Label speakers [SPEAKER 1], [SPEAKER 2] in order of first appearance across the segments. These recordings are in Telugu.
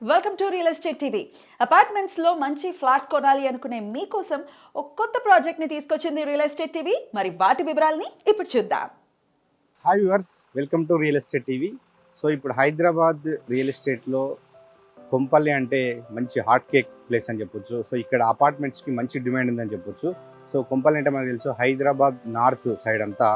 [SPEAKER 1] Welcome to real estate TV. అపార్ట్మెంట్స్లో మంచి ఫ్లాట్ కొనాలి అనుకునే మీకోసం ఒక కొత్త ప్రాజెక్ట్ని తీసుకొచ్చింది రియల్ ఎస్టేట్ టీవీ. మరి వాటి వివరాలని ఇప్పుడు చూద్దాం.
[SPEAKER 2] Hi viewers, welcome to real estate TV. So ఇప్పుడు హైదరాబాద్ రియల్ ఎస్టేట్లో కొంపల్లి అంటే మంచి హాట్ కేక్ ప్లేస్ అని చెప్పొచ్చు. సో ఇక్కడ అపార్ట్మెంట్స్కి మంచి డిమాండ్ ఉందని చెప్పొచ్చు. సో కొంపల్లి అంటే మనకు తెలుసు హైదరాబాద్ నార్త్ సైడ్ అంతా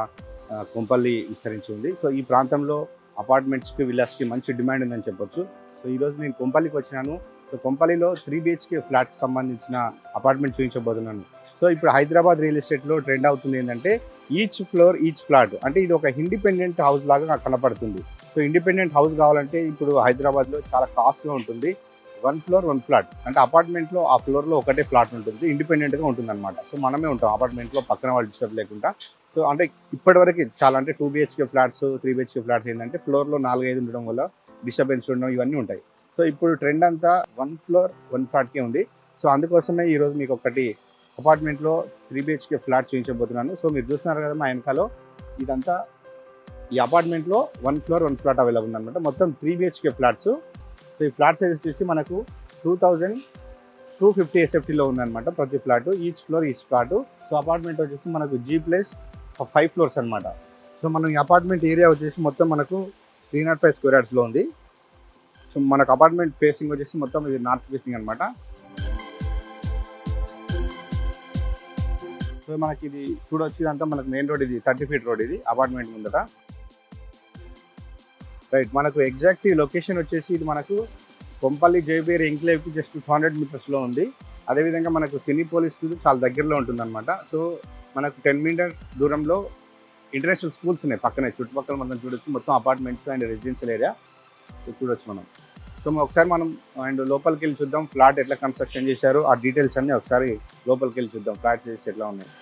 [SPEAKER 2] కొంపల్లి విస్తరించి ఉంది. సో ఈ ప్రాంతంలో అపార్ట్మెంట్స్కి విల్లాస్కి మంచి డిమాండ్ ఉందని చెప్పొచ్చు. సో ఈరోజు నేను కొంపల్లికి వచ్చినాను. సో కొంపల్లిలో 3 BHK ఫ్లాట్కి సంబంధించిన అపార్ట్మెంట్ చూపించబోతున్నాను. సో ఇప్పుడు హైదరాబాద్ రియల్ ఎస్టేట్లో ట్రెండ్ అవుతుంది ఏంటంటే ఈచ్ ఫ్లోర్ ఈచ్ ఫ్లాట్, అంటే ఇది ఒక ఇండిపెండెంట్ హౌస్ లాగా నాకు కనపడుతుంది. సో ఇండిపెండెంట్ హౌస్ కావాలంటే ఇప్పుడు హైదరాబాద్లో చాలా కాస్ట్గా ఉంటుంది. 1 ఫ్లోర్ 1 ఫ్లాట్, అంటే అపార్ట్మెంట్లో ఆ ఫ్లోర్లో ఒకటే ఫ్లాట్ ఉంటుంది, ఇండిపెండెంట్గా ఉంటుంది అనమాట. సో మనమే ఉంటాం అపార్ట్మెంట్లో, పక్కన వాళ్ళు డిస్టర్బ్ లేకుండా. సో అంటే ఇప్పటివరకు చాలా అంటే 2 BHK ఫ్లాట్స్ 3 BHK ఫ్లాట్స్ ఏంటంటే ఫ్లోర్లో 4-5 ఉండడం వల్ల డిస్టర్బెన్స్ ఉండడం ఇవన్నీ ఉంటాయి. సో ఇప్పుడు ట్రెండ్ అంతా 1 ఫ్లోర్ 1 ఫ్లాట్కే ఉంది. సో అందుకోసమే ఈరోజు మీకు ఒకటి అపార్ట్మెంట్లో 3 BHK ఫ్లాట్ చూపించబోతున్నాను. సో మీరు చూస్తున్నారు కదా మా వెనకాలో, ఇదంతా ఈ అపార్ట్మెంట్లో 1 ఫ్లోర్ 1 ఫ్లాట్ అవైలబుల్ ఉందన్నమాట. మొత్తం 3 BHK ఫ్లాట్స్. సో ఈ ఫ్లాట్ సైజ్ వచ్చేసి మనకు 2250 SFTలో ఉందన్నమాట ప్రతి flat, each floor each flat. So apartment వచ్చేసి మనకు G+5 ఫ్లోర్స్ అనమాట. సో మనం ఈ అపార్ట్మెంట్ ఏరియా వచ్చేసి మొత్తం మనకు 305 స్క్వేర్ యార్డ్స్లో ఉంది. సో మనకు అపార్ట్మెంట్ ఫేసింగ్ వచ్చేసి మొత్తం ఇది నార్త్ ఫేసింగ్ అనమాట. సో మనకి ఇది చూడొచ్చు, ఇదంతా మనకు మెయిన్ రోడ్, ఇది 30 ఫీట్ రోడ్, ఇది అపార్ట్మెంట్ ముందట. రైట్, మనకు ఎగ్జాక్ట్ లొకేషన్ వచ్చేసి ఇది మనకు కొంపల్లి జైబేర్ ఎంక్లేవ్కి జస్ట్ 200 మీటర్స్లో ఉంది. అదేవిధంగా మనకు సినీ పోలీస్కి చాలా దగ్గరలో ఉంటుందన్నమాట. సో మనకు 10 మీటర్స్ దూరంలో ఇంటర్నేషనల్ స్కూల్స్ ఉన్నాయి పక్కనే, చుట్టుపక్కల మనం చూడొచ్చు మొత్తం apartments and residential area. So చూడొచ్చు మనం. సో ఒకసారి మనం అండ్ లోపలికి వెళ్ళి చూద్దాం ఫ్లాట్ ఎట్లా కన్స్ట్రక్షన్ చేశారు, ఆ డీటెయిల్స్ అన్నీ ఒకసారి లోపలికి వెళ్ళి చూద్దాం ఫ్లాట్ చేసి ఎట్లా ఉన్నాయి.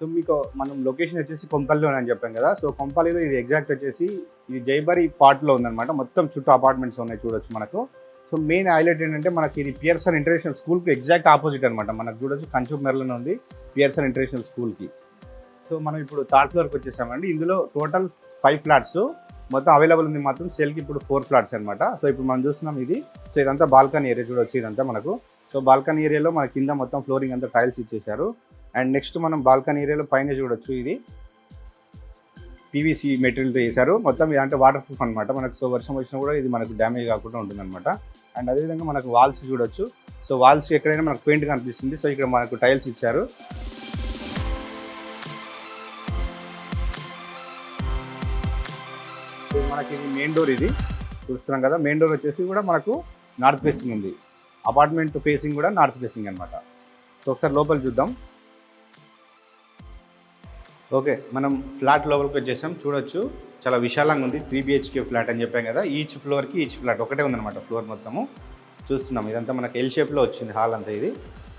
[SPEAKER 2] సో మీకు మనం లొకేషన్ వచ్చేసి కొంపల్లిలో అని చెప్పాం కదా. సో కొంపల్లిలో ఇది ఎగ్జాక్ట్ వచ్చేసి ఇది జైబరి పార్ట్లో ఉందన్నమాట. మొత్తం చుట్టూ అపార్ట్మెంట్స్ ఉన్నాయి చూడొచ్చు మనకు. సో మెయిన్ హైలైట్ ఏంటంటే మనకి ఇది పియర్సన్ ఇంటర్నేషనల్ స్కూల్కి ఎగ్జాక్ట్ ఆపోజిట్ అనమాట. మనకు చూడొచ్చు కంచూమెర్లోనే ఉంది పియర్సన్ ఇంటర్నేషనల్ స్కూల్కి. సో మనం ఇప్పుడు 3rd ఫ్లోర్కి వచ్చేసామండి. ఇందులో టోటల్ 5 ఫ్లాట్స్ మొత్తం అవైలబుల్ ఉంది, మాత్రం సేల్కి ఇప్పుడు 4 ఫ్లాట్స్ అనమాట. సో ఇప్పుడు మనం చూస్తున్నాం ఇది. సో ఇదంతా బాల్కనీ ఏరియా చూడొచ్చు, ఇదంతా మనకు. సో బాల్కనీ ఏరియాలో మన కింద మొత్తం ఫ్లోరింగ్ అంతా టైల్స్ ఇచ్చేసారు. అండ్ నెక్స్ట్ మనం బాల్కనీ ఏరియాలో పైన చూడొచ్చు, ఇది PVC మెటీరియల్తో చేశారు మొత్తం. ఇదంటే వాటర్ ప్రూఫ్ అనమాట మనకు. సో వర్షం వచ్చినా కూడా ఇది మనకు డ్యామేజ్ కాకుండా ఉంటుందన్నమాట. అండ్ అదేవిధంగా మనకు వాల్స్ చూడొచ్చు. సో వాల్స్ ఎక్కడైనా మనకు పెయింట్ కనిపిస్తుంది. సో ఇక్కడ మనకు టైల్స్ ఇచ్చారు. సో మనకి ఇది మెయిన్ డోర్, ఇది చూస్తున్నాం కదా. మెయిన్ డోర్ వచ్చేసి కూడా మనకు నార్త్ ఫేసింగ్ ఉంది. అపార్ట్మెంట్ ఫేసింగ్ కూడా నార్త్ ఫేసింగ్ అనమాట. సో ఒకసారి లోపల చూద్దాం. ఓకే, మనం ఫ్లాట్ లోపలికి వచ్చేసాం. చూడొచ్చు చాలా విశాలంగా ఉంది. 3 BHK ఫ్లాట్ అని చెప్పాం కదా. ఈచ్ ఫ్లోర్కి ఈచ్ ఫ్లాట్ ఒకటే ఉందన్నమాట. ఫ్లోర్ మొత్తము చూస్తున్నాం. ఇదంతా మనకు ఎల్ షేప్లో వచ్చింది హాల్ అంతా. ఇది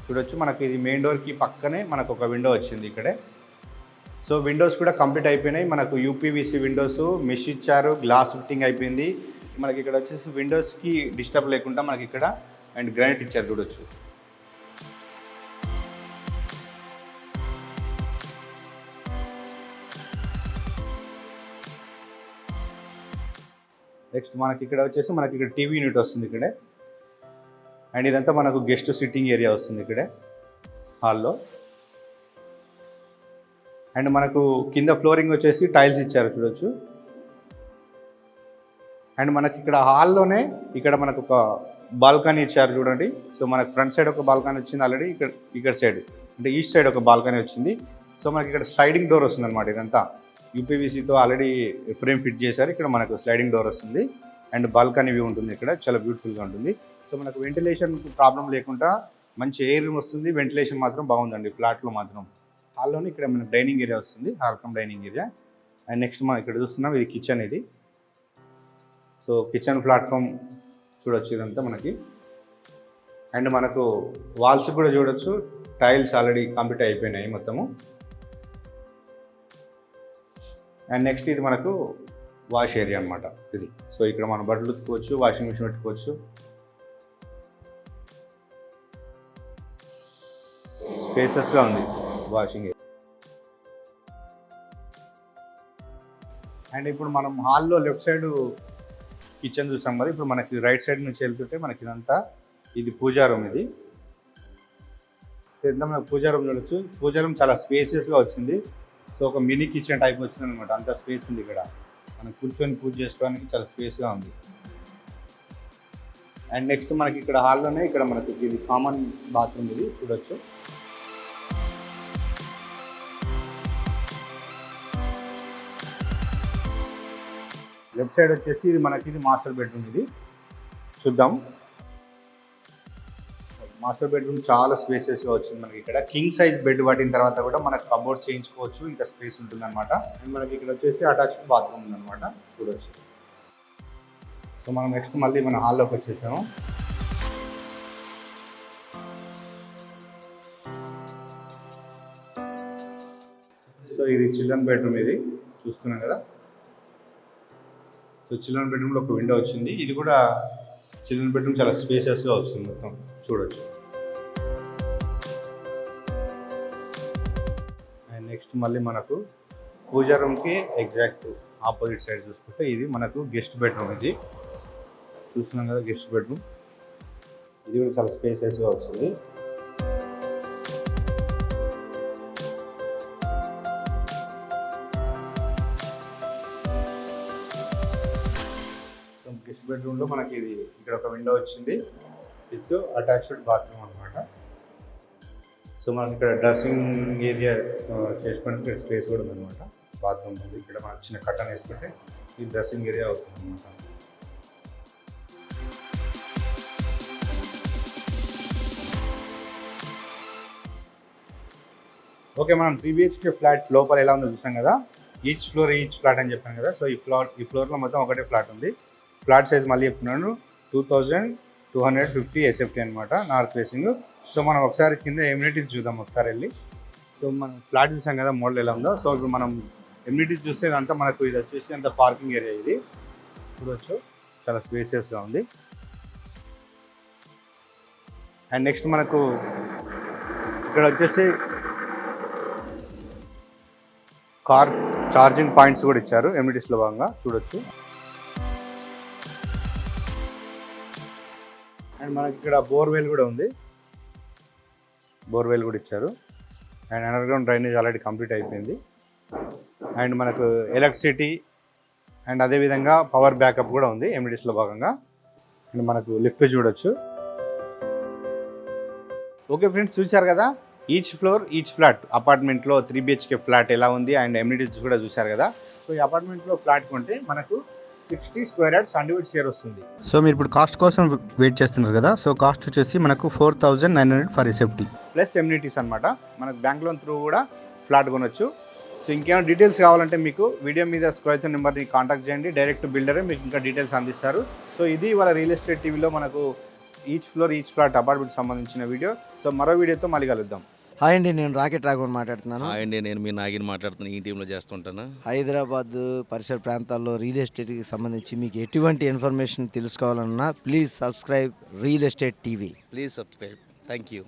[SPEAKER 2] చూడొచ్చు మనకి. ఇది మెయిన్ డోర్కి పక్కనే మనకు ఒక విండో వచ్చింది ఇక్కడే. సో విండోస్ కూడా కంప్లీట్ అయిపోయినాయి. మనకు UPVC విండోస్ మెష్ ఇచ్చారు, గ్లాస్ ఫిట్టింగ్ అయిపోయింది. మనకి ఇక్కడ వచ్చేసి విండోస్కి డిస్టర్బ్ లేకుండా మనకి ఇక్కడ అండ్ గ్రానైట్ ఇచ్చారు చూడొచ్చు. నెక్స్ట్ మనకి ఇక్కడ వచ్చేసి మనకి ఇక్కడ టీవీ యూనిట్ వస్తుంది ఇక్కడే. అండ్ ఇదంతా మనకు గెస్ట్ సిట్టింగ్ ఏరియా వస్తుంది ఇక్కడే హాల్లో. అండ్ మనకు కింద ఫ్లోరింగ్ వచ్చేసి టైల్స్ ఇచ్చారు చూడొచ్చు. అండ్ మనకి ఇక్కడ హాల్లోనే ఇక్కడ మనకు ఒక బాల్కనీ ఇచ్చారు చూడండి. సో మనకు ఫ్రంట్ సైడ్ ఒక బాల్కనీ వచ్చింది ఆల్రెడీ. ఇక్కడ సైడ్ అంటే ఈస్ట్ సైడ్ ఒక బాల్కనీ వచ్చింది. సో మనకి ఇక్కడ స్లైడింగ్ డోర్ వస్తుంది అనమాట. ఇదంతా UPVCతో ఆల్రెడీ ఫ్రేమ్ ఫిట్ చేశారు. ఇక్కడ మనకు స్లైడింగ్ డోర్ వస్తుంది అండ్ బాల్కనీ వ్యూ ఉంటుంది ఇక్కడ, చాలా బ్యూటిఫుల్గా ఉంటుంది. సో మనకు వెంటిలేషన్ ప్రాబ్లం లేకుండా మంచి ఎయిర్ వస్తుంది. వెంటిలేషన్ మాత్రం బాగుందండి ఫ్లాట్లో మాత్రం. హాల్లోనే ఇక్కడ మనకు డైనింగ్ ఏరియా వస్తుంది, హాల్కమ్ డైనింగ్ ఏరియా. అండ్ నెక్స్ట్ మనం ఇక్కడ చూస్తున్నాం ఇది కిచెన్. ఇది సో కిచెన్ ప్లాట్ఫామ్ చూడొచ్చు ఇదంతా మనకి. అండ్ మనకు వాల్స్ కూడా చూడొచ్చు, టైల్స్ ఆల్రెడీ కంప్లీట్ అయిపోయినాయి మొత్తము. అండ్ నెక్స్ట్ ఇది మనకు వాష్ ఏరియా అనమాట ఇది. సో ఇక్కడ మనం బట్టలు ఉతుకోవచ్చు, వాషింగ్ మిషన్ పెట్టుకోవచ్చు. స్పేసెస్గా ఉంది వాషింగ్ ఏరియా. అండ్ ఇప్పుడు మనం హాల్లో లెఫ్ట్ సైడ్ కిచెన్ చూసాం కదా, ఇప్పుడు మనకి రైట్ సైడ్ నుంచి వెళ్తుంటే మనకి ఇదంతా ఇది పూజా రూమ్. ఇది మనకు పూజా రూమ్ చూడొచ్చు. పూజా రూమ్ చాలా స్పేసియస్గా వచ్చింది. సో ఒక మినీ కిచెన్ టైప్ వచ్చింది అనమాట. అంత స్పేస్ ఉంది ఇక్కడ, మనం కూర్చొని పూజ చేసుకోవడానికి చాలా స్పేస్గా ఉంది. అండ్ నెక్స్ట్ మనకి ఇక్కడ హాల్లోనే ఇక్కడ మనకి ఇది కామన్ బాత్రూమ్ ఇది చూడొచ్చు. లెఫ్ట్ సైడ్ వచ్చేసి ఇది మనకి ఇది మాస్టర్ బెడ్రూమ్. ఇది చూద్దాం. మాస్టర్ బెడ్రూమ్ చాలా స్పేసెస్గా వచ్చింది మనకి. ఇక్కడ కింగ్ సైజ్ బెడ్ పట్టిన తర్వాత కూడా మనకు కబోర్డ్ చేయించుకోవచ్చు, ఇంకా స్పేస్ ఉంటుంది అనమాట. అండ్ మనకి ఇక్కడ వచ్చేసి అటాచ్డ్ బాత్రూమ్ ఉందన్నమాట చూడొచ్చు. సో మనం నెక్స్ట్ మళ్ళీ మన హాల్లోకి వచ్చేసాము. సో ఇది చిల్డ్రన్ బెడ్రూమ్, ఇది చూస్తున్నాం కదా. సో చిల్డ్రన్ బెడ్రూమ్లో ఒక విండో వచ్చింది. ఇది కూడా చిల్డ్రన్ బెడ్రూమ్ చాలా స్పేసెస్గా వచ్చింది మొత్తం చూడొచ్చు. అండ్ నెక్స్ట్ మళ్ళీ మనకు పూజా రూమ్కి ఎగ్జాక్ట్ ఆపోజిట్ సైడ్ చూసుకుంటే ఇది మనకు గెస్ట్ బెడ్రూమ్. ఇది చూస్తున్నాం కదా గెస్ట్ బెడ్రూమ్. ఇది కూడా చాలా స్పేసెస్గా వచ్చింది. గెస్ట్ బెడ్రూమ్లో మనకి ఇది ఇక్కడ ఒక విండో వచ్చింది విత్ అటాచ్డ్ బాత్రూమ్ అనమాట. సో మనకి ఇక్కడ డ్రెస్సింగ్ ఏరియా చేసుకోవడానికి స్పేస్ కూడా ఉందన్నమాట. బాత్రూమ్ ఉంది ఇక్కడ, మనకి చిన్న కట్టన్ వేసుకుంటే ఈ డ్రెస్సింగ్ ఏరియా అవుతుంది అనమాట. ఓకే, మనం 3 BHK ఫ్లాట్ లోపల ఎలా ఉందో చూసాం కదా. ఈచ్ ఫ్లాట్ అని చెప్పాను కదా. సో ఈ ఫ్లోర్లో మొత్తం ఒకటే ఫ్లాట్ ఉంది. ఫ్లాట్ సైజ్ మళ్ళీ చెప్తున్నాను 2250 SFT అనమాట, నార్త్ ఫేసింగ్. సో మనం ఒకసారి కింద ఎమ్యూనిటీస్ చూద్దాం ఒకసారి వెళ్ళి. సో మనం ఫ్లాట్ చూసాం కదా మోడల్ ఎలా ఉందో. సో ఇప్పుడు మనం ఎమ్యూనిటీస్ చూస్తే ఇదంతా మనకు ఇది వచ్చేసి అంత పార్కింగ్ ఏరియా. ఇది చూడవచ్చు, చాలా స్పేసియస్గా ఉంది. అండ్ నెక్స్ట్ మనకు ఇక్కడ వచ్చేసి కార్ ఛార్జింగ్ పాయింట్స్ కూడా ఇచ్చారు ఎమ్యూనిటీస్లో భాగంగా చూడొచ్చు. అండ్ మనకి ఇక్కడ బోర్వెల్ కూడా ఉంది, బోర్వెల్ కూడా ఇచ్చారు. And underground drainage already complete అయిపోయింది. అండ్ మనకు ఎలక్ట్రిసిటీ అండ్ అదేవిధంగా పవర్ బ్యాకప్ కూడా ఉంది ఎమ్యూనిటీస్లో భాగంగా. అండ్ మనకు లిఫ్ట్ చూడొచ్చు. ఓకే ఫ్రెండ్స్, చూశారు కదా ఈచ్ ఫ్లాట్ అపార్ట్మెంట్లో 3 BHK ఫ్లాట్ ఎలా ఉంది అండ్ ఎమ్యూనిటీస్ కూడా చూశారు కదా. సో ఈ అపార్ట్మెంట్లో ఫ్లాట్ కొంటే మనకు 60 స్క్వేర్ యార్డ్స్ అండివిడ్ షేర్ వస్తుంది.
[SPEAKER 3] సో మీరు ఇప్పుడు కాస్ట్ కోసం వెయిట్ చేస్తున్నారు కదా. సో కాస్ట్ వచ్చేసి మనకు 4900 ఫర్ SFT
[SPEAKER 2] ప్లస్ ఎమ్యూనిటీస్ అనమాట. మనకు బ్యాంక్ లోన్ త్రూ కూడా ఫ్లాట్ కొనొచ్చు. సో ఇంకేమైనా డీటెయిల్స్ కావాలంటే మీకు వీడియో మీద స్క్రోల్ అవుతున్న నెంబర్ని కాంటాక్ట్ చేయండి. డైరెక్ట్ బిల్డరే మీకు ఇంకా డీటెయిల్స్ అందిస్తారు. సో ఇది వాళ్ళ రియల్ ఎస్టేట్ టీవీలో మనకు ఈచ్ ఫ్లాట్ అపార్ట్మెంట్ సంబంధించిన వీడియో. సో మరో వీడియోతో మళ్ళీ కలుద్దాం.
[SPEAKER 4] హాయ్ అండి, నేను రాకెట్ రాఘవన్ మాట్లాడుతున్నాను.
[SPEAKER 5] హాయ్ అండి, నేను మీ నాగిని మాట్లాడుతున్నాను. ఈ టీంలో చేస్తుంటాను.
[SPEAKER 4] హైదరాబాద్ పరిసర ప్రాంతాల్లో రియల్ ఎస్టేట్కి సంబంధించి మీకు ఎటువంటి ఇన్ఫర్మేషన్ తెలుసుకోవాలన్నా please subscribe real estate TV.
[SPEAKER 5] Please subscribe. Thank you.